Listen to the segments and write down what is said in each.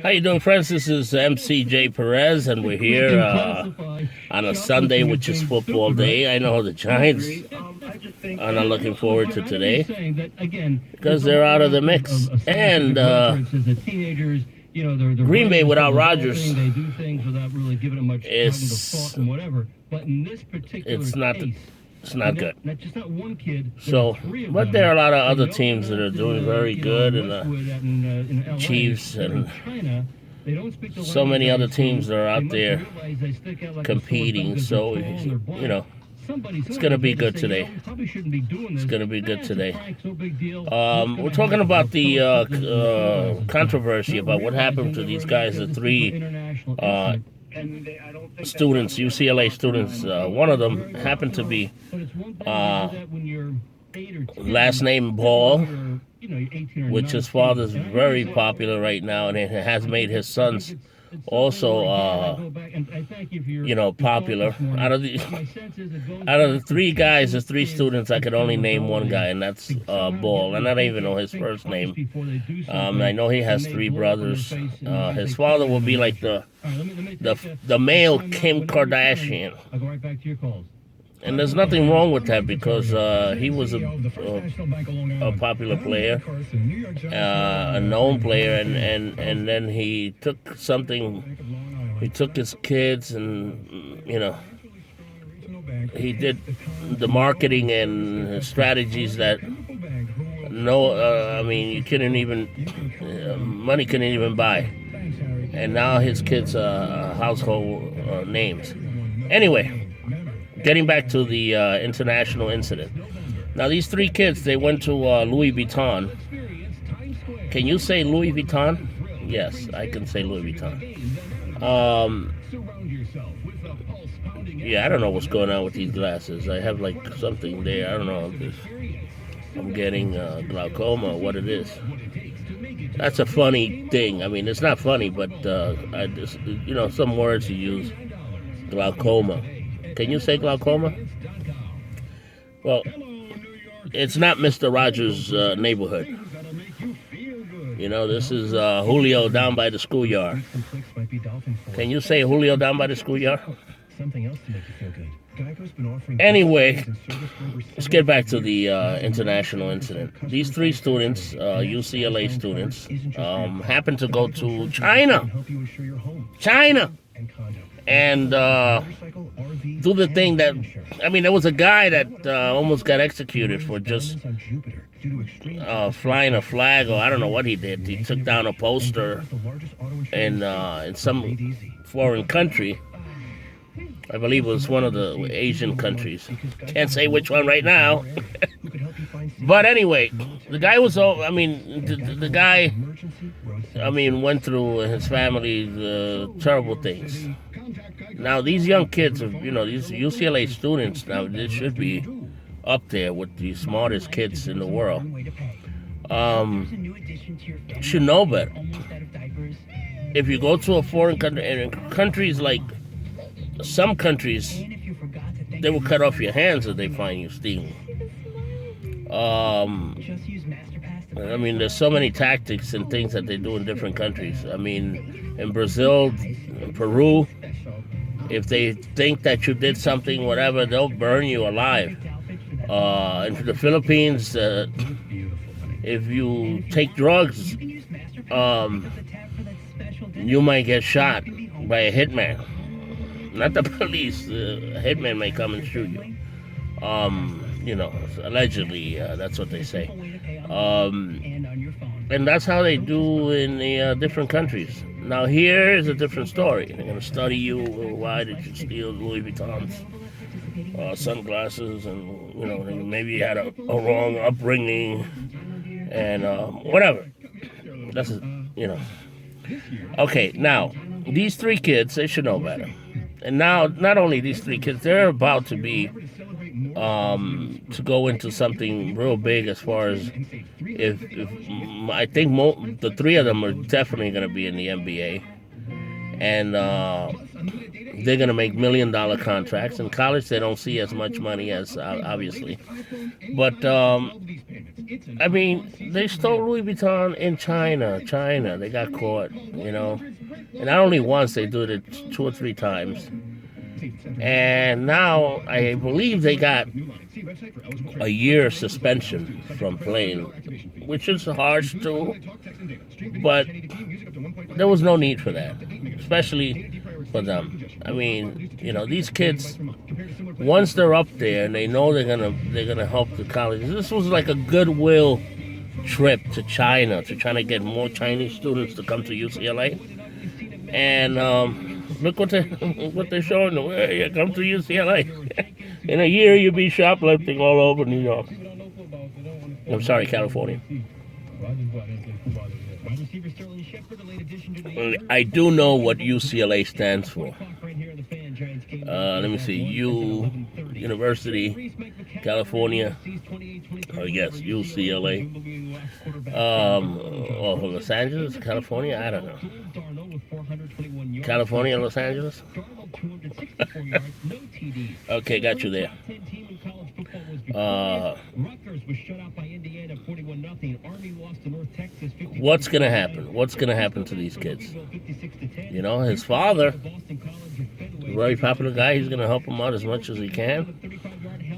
How you doing, friends? This is MCJ Perez, and we're here on a Sunday, which is football day. I know the Giants are not looking forward to today because they're out of the mix. And Green Bay without Rodgers is it's not good. So, but there are a lot of other teams that are doing very good, and the Chiefs and so many other teams that are out there competing. So, it's going to be good today. It's going to be good today. We're talking about the controversy about what happened to these guys, the three students, UCLA students. One of them happened to be last name Ball, which his father's very popular right now, and it has made his sons also popular. Out of the three guys, the three students, I could only name one guy, and that's Ball, and I don't even know his first name. I know he has three brothers. His father will be like the male Kim Kardashian. And there's nothing wrong with that because he was a popular player, a known player, and then he took his kids and, he did the marketing and strategies that you couldn't even, money couldn't even buy. And now his kids are household names. Anyway. Getting back to the international incident. Now, these three kids, they went to Louis Vuitton. Can you say Louis Vuitton? Yes, I can say Louis Vuitton. I don't know what's going on with these glasses. I have like something there. I don't know if I'm getting glaucoma or what it is. That's a funny thing. I mean, it's not funny, but I just, some words you use. Glaucoma. Can you say glaucoma? Well, it's not Mr. Rogers' neighborhood. This is Julio down by the schoolyard. Can you say Julio down by the schoolyard? Anyway, let's get back to the international incident. These three students, UCLA students, happened to go to China. And do the thing that, there was a guy that almost got executed for just flying a flag, or I don't know what he did. He took down a poster in some foreign country. I believe it was one of the Asian countries. Can't say which one right now. But anyway, the guy was, the guy, went through his family terrible things. Now, these young kids, these UCLA students, now, they should be up there with the smartest kids in the world. Should know better. If you go to a foreign country, and in countries like some countries, they will cut off your hands if they find you stealing. There's so many tactics and things that they do in different countries. In Brazil, in Peru, if they think that you did something, whatever, they'll burn you alive. In the Philippines, if you take drugs, you might get shot by a hitman. Not the police. A hitman may come and shoot you. Allegedly, that's what they say. And that's how they do in the different countries. Now, here is a different story. They're going to study you. Why did you steal Louis Vuitton's sunglasses? And, maybe you had a wrong upbringing and whatever. That's, Okay, now, these three kids, they should know better. And now, not only these three kids, they're about to be to go into something real big as far as if I think the three of them are definitely going to be in the NBA, and they're going to make $1 million contracts. In college, they don't see as much money as obviously, but I mean, they stole Louis Vuitton in China. China, they got caught, and not only once, they did it 2 or 3 times. And now I believe they got a year suspension from playing, which is harsh too, but there was no need for that, especially for them. I mean, these kids, once they're up there and they know they're gonna help the colleges. This was like a goodwill trip to China to try to get more Chinese students to come to UCLA. And look what they what they're showing them. Hey, you come to UCLA. In a year, you'll be shoplifting all over New York. I'm sorry, California. I do know what UCLA stands for. Let me see. University, California. Oh, yes, UCLA. Or Los Angeles, California? I don't know. California, Los Angeles? Okay, got you there. What's going to happen? What's going to happen to these kids? His father, a very popular guy, he's going to help them out as much as he can.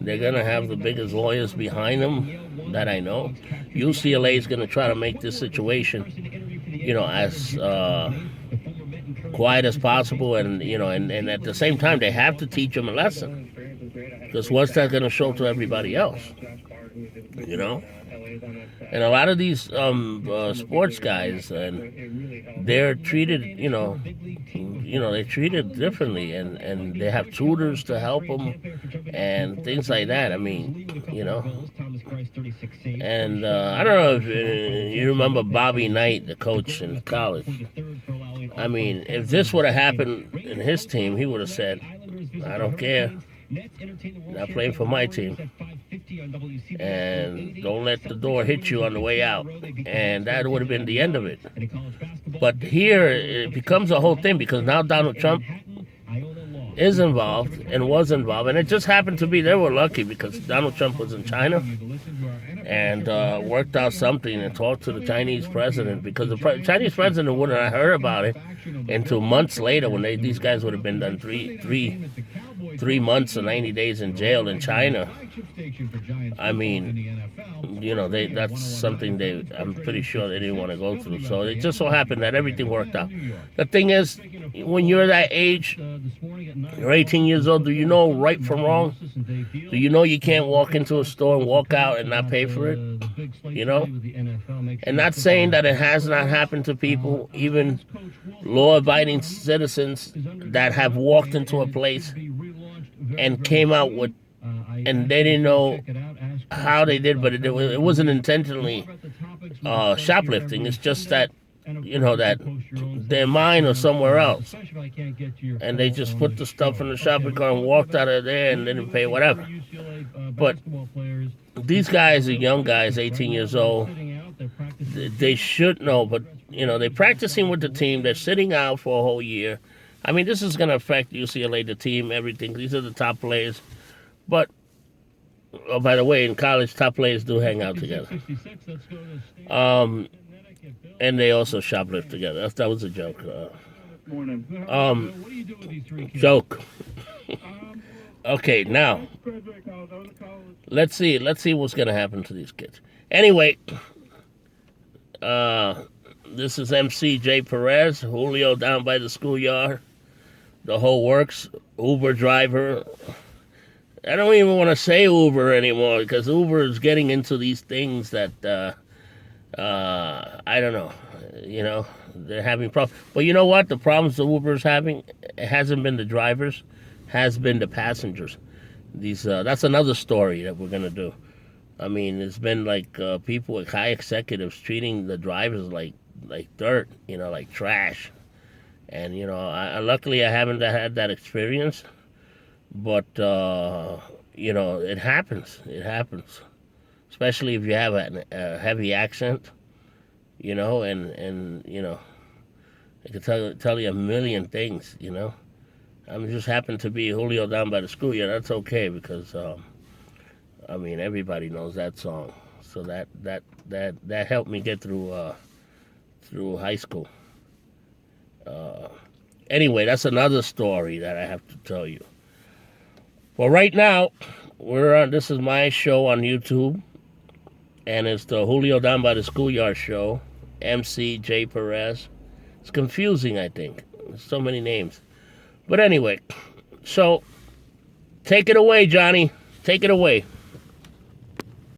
They're going to have the biggest lawyers behind them that I know. UCLA is going to try to make this situation, as quiet as possible, and at the same time they have to teach them a lesson, because what's that going to show to everybody else? And a lot of these sports guys, and they're treated, they're treated differently, and they have tutors to help them and things like that. I mean, and I don't know if you remember Bobby Knight, the coach in college. I mean, if this would have happened in his team, he would have said, I don't care. Not playing for my team. And don't let the door hit you on the way out. And that would have been the end of it. But here, it becomes a whole thing, because now Donald Trump is involved and was involved. And it just happened to be, they were lucky because Donald Trump was in China and worked out something and talked to the Chinese president, because the Chinese president wouldn't have heard about it until months later, when these guys would have been done three months or 90 days in jail in China. I mean, that's something I'm pretty sure they didn't want to go through. So it just so happened that everything worked out. The thing is, when you're that age, you're 18 years old, do you know right from wrong? Do you know you can't walk into a store and walk out and not pay for it? And not saying that it has not happened to people, even law-abiding citizens that have walked into a place and came out with, and they didn't know how they did, but it wasn't intentionally shoplifting. It's just that, that their mind was somewhere else, and they just put the stuff in the shopping cart and walked out of there and didn't pay whatever. But these guys are young guys, 18 years old. They should know, but they're practicing with the team. They're sitting out for a whole year. I mean, this is going to affect UCLA, the team, everything. These are the top players. But, oh, by the way, in college, top players do hang out together. And they also shoplift together. That was a joke. Joke. Okay, now, let's see what's going to happen to these kids. Anyway, this is MC J. Perez, Julio down by the schoolyard. The whole works. Uber driver. I don't even want to say Uber anymore, because Uber is getting into these things that, I don't know. They're having problems. But you know what? The problems the Uber is having, it hasn't been the drivers, has been the passengers. That's another story that we're going to do. I mean, it's been like people with high executives treating the drivers like dirt, like trash. And, luckily I haven't had that experience. But, it happens. It happens. Especially if you have a heavy accent, and it can tell you a million things, I just happen to be Julio down by the school. Yeah, that's okay, because, everybody knows that song. So that helped me get through high school. Anyway, that's another story that I have to tell you. Well, right now we're on. This is my show on YouTube, and it's the Julio Down by the Schoolyard show. MC J Perez. It's confusing, I think. There's so many names. But anyway, so take it away, Johnny. Take it away.